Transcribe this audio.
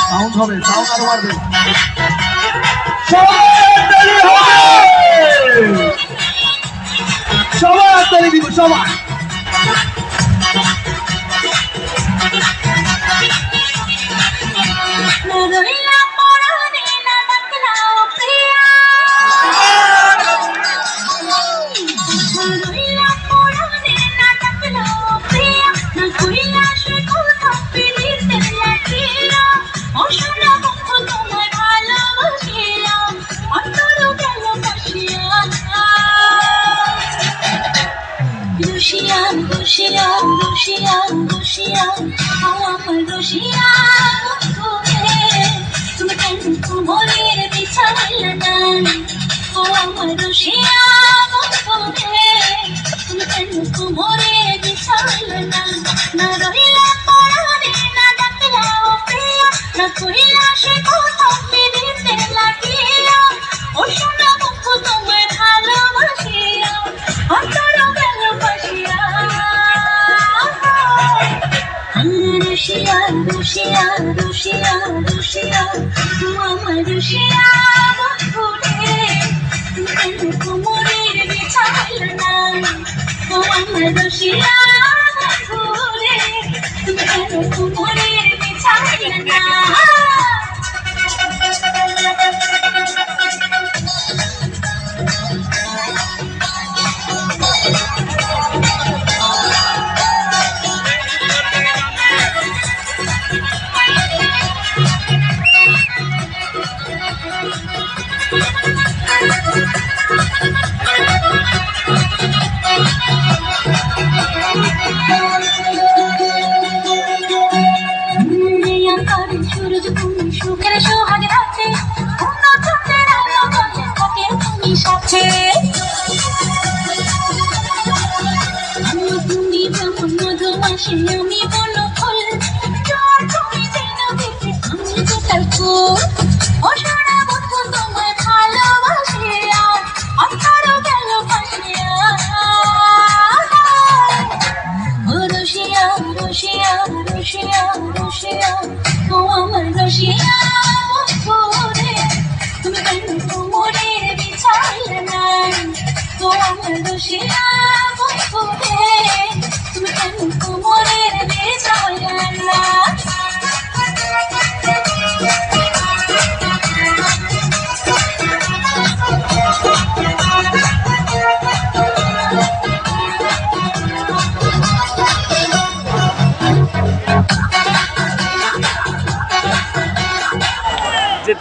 Sound হবে, sound আরো বাড়বে। সবাই হাততালি দিব, সবাই। তুমি কেন কোমরের বিছাইলে না ও আমার রসিয়া বন্ধুরে তুমি কেন কোমরের বিছাইলে না না রইলা পরাণে না ডাকলা ও প্রিয়া না কইলা সে কথা পিরিতে লাগিয়া ও সোনা বন্ধু তোমায় ভালোবাসিয়া অন্তর গেল বাসিয়া রসিয়া রসিয়া রসিয়া রসিয়া আমার রসিয়া বন্ধুরে তুমি কেন কোমরের বিছাইলে না ও আমার রসিয়া বন্ধুরে তুমি কেন কোমরের বিছাইলে না সূরজ তুমি সুখের সোহাগ রাতে অন্য চন্দ্রের আলো গলে থাকে তুমি সাথে তুমি যেমন মধুমাসি আমি বন ফুল তুমি যেন দেখে আমি যেটার ফুল ও সোনা বন্ধু তোমায় ভালোবাসিয়া অন্তর গেল ভাসিয়া ও রসিয়া রসিয়া রসিয়া রসিয়া ও আমার রসিয়া বন্ধুরে তুমি কেন কোমরের বিছাইলে না ও আমার রসিয়া বন্ধুরে তুমি কেন কোমরের বিছাইলে না যে